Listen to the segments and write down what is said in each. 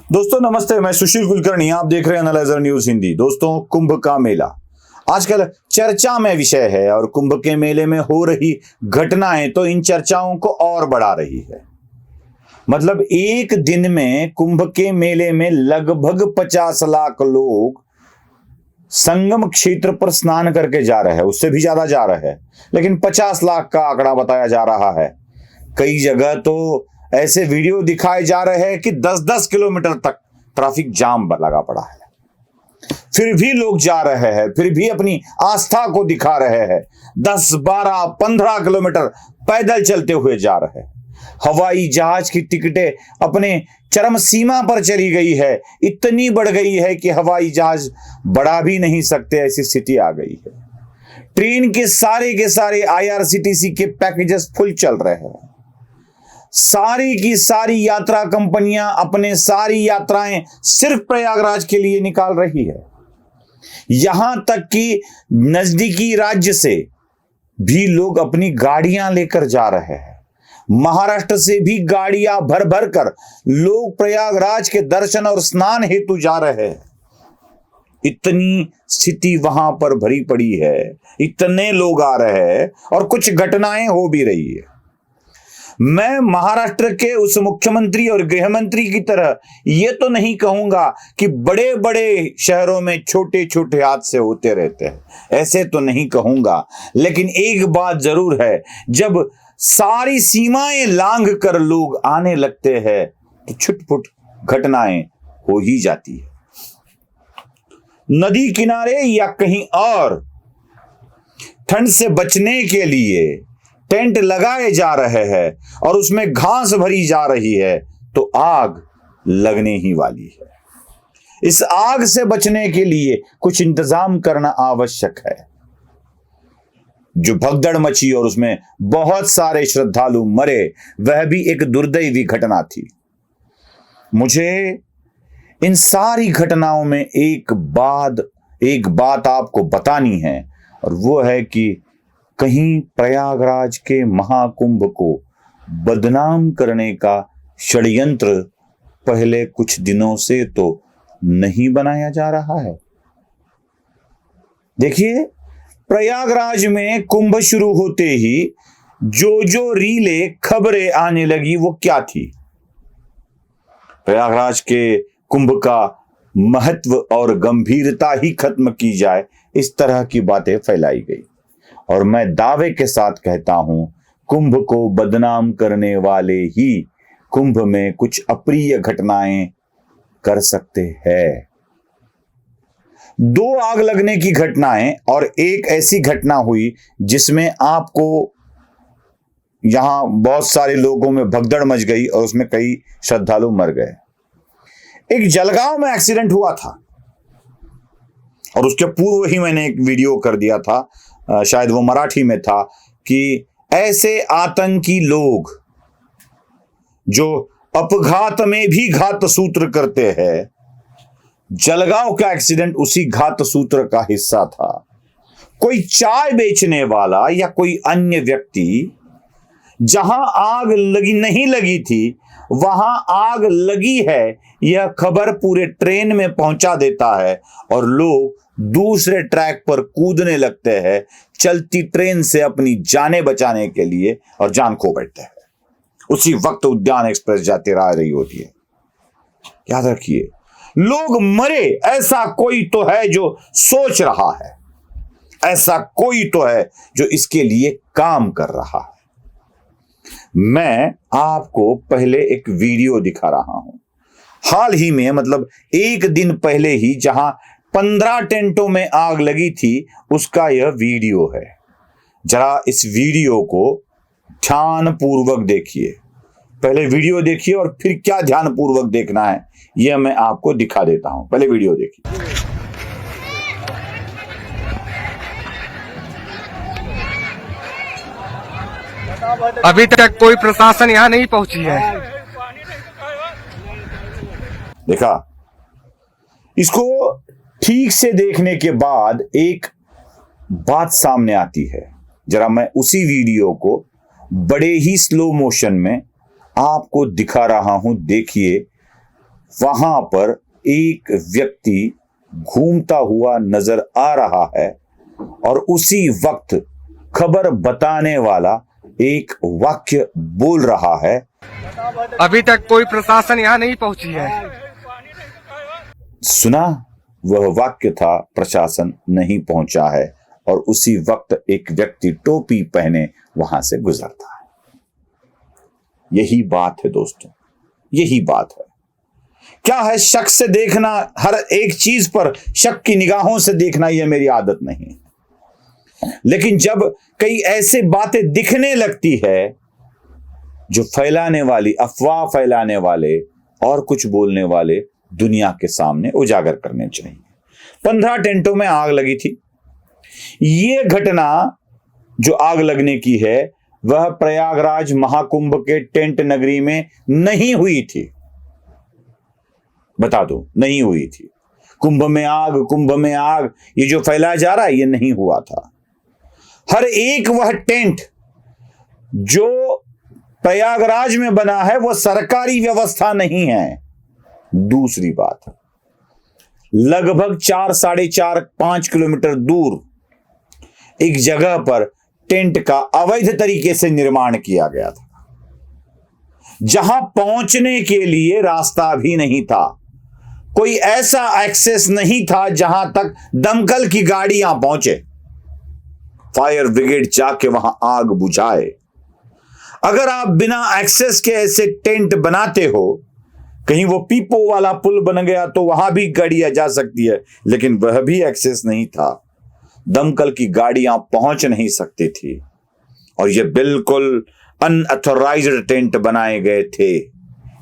दोस्तों नमस्ते, मैं सुशील कुलकर्णी, आप देख रहे हैं एनालाइजर न्यूज हिंदी। दोस्तों, कुंभ का मेला आजकल चर्चा में विषय है और कुंभ के मेले में हो रही घटनाएं तो इन चर्चाओं को और बढ़ा रही है। मतलब एक दिन में कुंभ के मेले में लगभग 50 लाख लोग संगम क्षेत्र पर स्नान करके जा रहे हैं, उससे भी ज्यादा जा रहे हैं, लेकिन 50 लाख का आंकड़ा बताया जा रहा है। कई जगह तो ऐसे वीडियो दिखाए जा रहे हैं कि 10-10 किलोमीटर तक ट्रैफिक जाम लगा पड़ा है, फिर भी लोग जा रहे हैं, फिर भी अपनी आस्था को दिखा रहे हैं। 10, 12, 15 किलोमीटर पैदल चलते हुए जा रहे हैं। हवाई जहाज की टिकटें अपने चरम सीमा पर चली गई है, इतनी बढ़ गई है कि हवाई जहाज बढ़ा भी नहीं सकते, ऐसी स्थिति आ गई है। ट्रेन के सारे IRCTC के पैकेजेस फुल चल रहे हैं। सारी की सारी यात्रा कंपनियां अपने सारी यात्राएं सिर्फ प्रयागराज के लिए निकाल रही है। यहां तक कि नजदीकी राज्य से भी लोग अपनी गाड़ियां लेकर जा रहे हैं। महाराष्ट्र से भी गाड़ियां भर भर कर लोग प्रयागराज के दर्शन और स्नान हेतु जा रहे हैं। इतनी स्थिति वहां पर भरी पड़ी है, इतने लोग आ रहे हैं और कुछ घटनाएं हो भी रही है। मैं महाराष्ट्र के उस मुख्यमंत्री और गृह मंत्री की तरह यह तो नहीं कहूंगा कि बड़े बड़े शहरों में छोटे छोटे हादसे होते रहते हैं, ऐसे तो नहीं कहूंगा, लेकिन एक बात जरूर है, जब सारी सीमाएं लांघ कर लोग आने लगते हैं तो छुटपुट घटनाएं हो ही जाती है। नदी किनारे या कहीं और ठंड से बचने के लिए टेंट लगाए जा रहे हैं और उसमें घास भरी जा रही है तो आग लगने ही वाली है। इस आग से बचने के लिए कुछ इंतजाम करना आवश्यक है। जो भगदड़ मची और उसमें बहुत सारे श्रद्धालु मरे, वह भी एक दुर्दैवी घटना थी। मुझे इन सारी घटनाओं में एक बात आपको बतानी है, और वो है कि कहीं प्रयागराज के महाकुंभ को बदनाम करने का षड्यंत्र पहले कुछ दिनों से तो नहीं बनाया जा रहा है। देखिए, प्रयागराज में कुंभ शुरू होते ही जो रीलें खबरें आने लगी वो क्या थी। प्रयागराज के कुंभ का महत्व और गंभीरता ही खत्म की जाए, इस तरह की बातें फैलाई गई। और मैं दावे के साथ कहता हूं, कुंभ को बदनाम करने वाले ही कुंभ में कुछ अप्रिय घटनाएं कर सकते हैं। 2 आग लगने की घटनाएं और एक ऐसी घटना हुई जिसमें आपको यहां बहुत सारे लोगों में भगदड़ मच गई और उसमें कई श्रद्धालु मर गए। एक जलगांव में एक्सीडेंट हुआ था और उसके पूर्व ही मैंने एक वीडियो कर दिया था, शायद वो मराठी में था, कि ऐसे आतंकी लोग जो अपघात में भी घात सूत्र करते हैं, जलगांव का एक्सीडेंट उसी घात सूत्र का हिस्सा था। कोई चाय बेचने वाला या कोई अन्य व्यक्ति, जहां आग नहीं लगी थी वहां आग लगी है, यह खबर पूरे ट्रेन में पहुंचा देता है और लोग दूसरे ट्रैक पर कूदने लगते हैं चलती ट्रेन से अपनी जानें बचाने के लिए, और जान खो बैठते हैं। उसी वक्त उद्यान एक्सप्रेस जाती रही होती है। याद रखिए, लोग मरे, ऐसा कोई तो है जो सोच रहा है, ऐसा कोई तो है जो इसके लिए काम कर रहा है। मैं आपको पहले एक वीडियो दिखा रहा हूं, हाल ही में, मतलब एक दिन पहले ही, जहां 15 टेंटों में आग लगी थी, उसका यह वीडियो है। जरा इस वीडियो को ध्यान पूर्वक देखिए। पहले वीडियो देखिए और फिर क्या ध्यान पूर्वक देखना है यह मैं आपको दिखा देता हूं। पहले वीडियो देखिए। अभी तक कोई प्रशासन यहाँ नहीं पहुंची है। देखा, इसको ठीक से देखने के बाद एक बात सामने आती है। जरा मैं उसी वीडियो को बड़े ही स्लो मोशन में आपको दिखा रहा हूं, देखिए। वहां पर एक व्यक्ति घूमता हुआ नजर आ रहा है और उसी वक्त खबर बताने वाला एक वाक्य बोल रहा है, अभी तक कोई प्रशासन यहाँ नहीं पहुंची है। सुना? वह वाक्य था, प्रशासन नहीं पहुंचा है। और उसी वक्त एक व्यक्ति टोपी पहने वहां से गुजरता है। यही बात है दोस्तों, यही बात है। क्या है, शक से देखना, हर एक चीज पर शक की निगाहों से देखना, यह मेरी आदत नहीं है। लेकिन जब कई ऐसे बातें दिखने लगती है जो फैलाने वाली, अफवाह फैलाने वाले और कुछ बोलने वाले दुनिया के सामने उजागर करने चाहिए। 15 टेंटों में आग लगी थी। यह घटना जो आग लगने की है वह प्रयागराज महाकुंभ के टेंट नगरी में नहीं हुई थी। बता दो, नहीं हुई थी। कुंभ में आग, कुंभ में आग, ये जो फैलाया जा रहा है ये नहीं हुआ था। हर एक वह टेंट जो प्रयागराज में बना है वह सरकारी व्यवस्था नहीं है। दूसरी बात, लगभग 4, 4.5, 5 किलोमीटर दूर एक जगह पर टेंट का अवैध तरीके से निर्माण किया गया था, जहां पहुंचने के लिए रास्ता भी नहीं था। कोई ऐसा एक्सेस नहीं था जहां तक दमकल की गाड़ियां पहुंचे, फायर ब्रिगेड जाके वहां आग बुझाए। अगर आप बिना एक्सेस के ऐसे टेंट बनाते हो, कहीं वो पीपो वाला पुल बन गया तो वहां भी गाड़ियां जा सकती है, लेकिन वह भी एक्सेस नहीं था। दमकल की गाड़ियां पहुंच नहीं सकती थी और यह बिल्कुल अनऑथराइज्ड टेंट बनाए गए थे।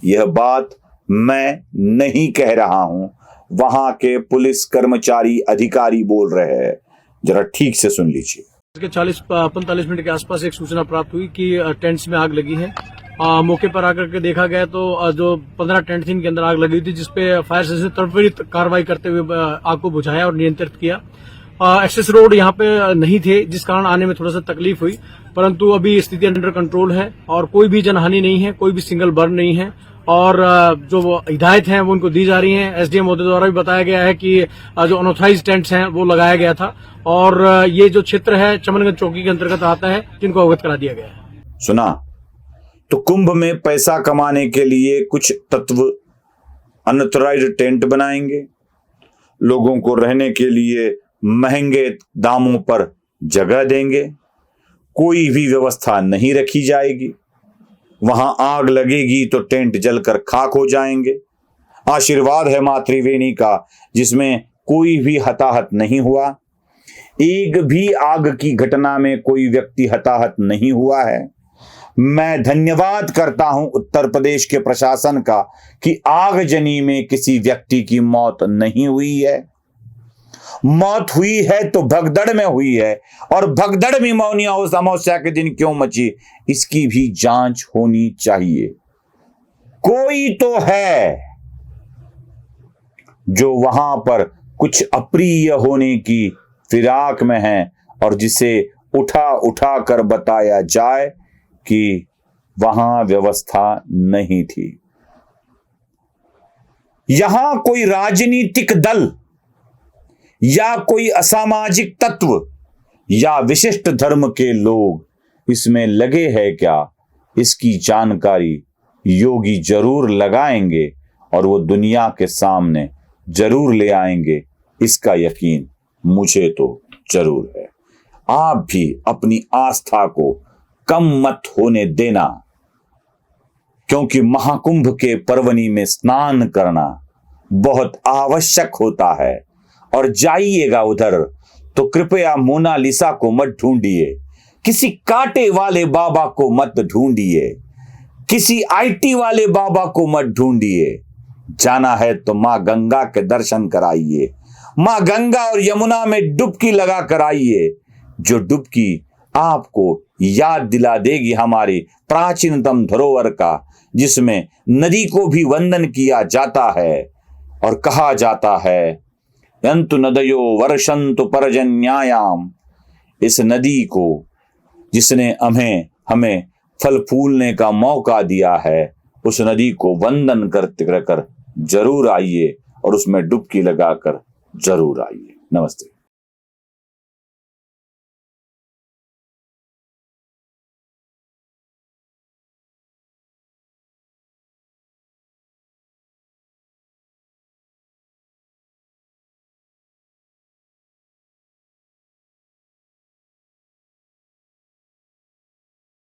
यह बात मैं नहीं कह रहा हूं, वहां के पुलिस कर्मचारी, अधिकारी बोल रहे हैं। जरा ठीक से सुन लीजिए। 40-45 मिनट के आसपास एक सूचना प्राप्त हुई कि टेंट्स में आग लगी है। मौके पर आकर के देखा गया तो जो 15 टेंट थी इनके अंदर आग लगी थी, जिसपे फायर सर्विस ने त्वरित कार्रवाई करते हुए आग को बुझाया और नियंत्रित किया। एक्सेस रोड यहाँ पे नहीं थे, जिस कारण आने में थोड़ा सा तकलीफ हुई, परंतु अभी स्थिति अंडर कंट्रोल है और कोई भी जनहानि नहीं है, कोई भी सिंगल बर्न नहीं है। और जो हिदायत हैं वो उनको दी जा रही हैं। एसडीएम महोदय द्वारा भी बताया गया है कि जो अनऑथराइज्ड टेंट्स हैं वो लगाया गया था और ये जो क्षेत्र है चमनगंज चौकी के अंतर्गत आता है, जिनको अवगत करा दिया गया है। सुना? तो कुंभ में पैसा कमाने के लिए कुछ तत्व अनऑथराइज्ड टेंट बनाएंगे, लोगों को रहने के लिए महंगे दामों पर जगह देंगे, कोई भी व्यवस्था नहीं रखी जाएगी। वहां आग लगेगी तो टेंट जलकर खाक हो जाएंगे। आशीर्वाद है मां त्रिवेणी का, जिसमें कोई भी हताहत नहीं हुआ। एक भी आग की घटना में कोई व्यक्ति हताहत नहीं हुआ है। मैं धन्यवाद करता हूं उत्तर प्रदेश के प्रशासन का कि आगजनी में किसी व्यक्ति की मौत नहीं हुई है। मौत हुई है तो भगदड़ में हुई है, और भगदड़ में मौनिया उस अमावस्या के दिन क्यों मची, इसकी भी जांच होनी चाहिए। कोई तो है जो वहां पर कुछ अप्रिय होने की फिराक में है और जिसे उठा उठा कर बताया जाए कि वहां व्यवस्था नहीं थी। यहां कोई राजनीतिक दल या कोई असामाजिक तत्व या विशिष्ट धर्म के लोग इसमें लगे हैं क्या, इसकी जानकारी योगी जरूर लगाएंगे और वो दुनिया के सामने जरूर ले आएंगे, इसका यकीन मुझे तो जरूर है। आप भी अपनी आस्था को कम मत होने देना, क्योंकि महाकुंभ के पर्वणी में स्नान करना बहुत आवश्यक होता है। और जाइएगा उधर तो कृपया मोनालिसा को मत ढूंढिए, किसी कांटे वाले बाबा को मत ढूंढिए, किसी आईटी वाले बाबा को मत ढूंढिए। जाना है तो मां गंगा के दर्शन कराइए, मां गंगा और यमुना में डुबकी लगा कर आइए, जो डुबकी आपको याद दिला देगी हमारी प्राचीनतम धरोहर का, जिसमें नदी को भी वंदन किया जाता है और कहा जाता है यंतु नदयो वर्षंतु पर्जन्यायाम। इस नदी को जिसने हमें फल फूलने का मौका दिया है, उस नदी को वंदन करते कर जरूर आइए और उसमें डुबकी लगाकर जरूर आइए। नमस्ते।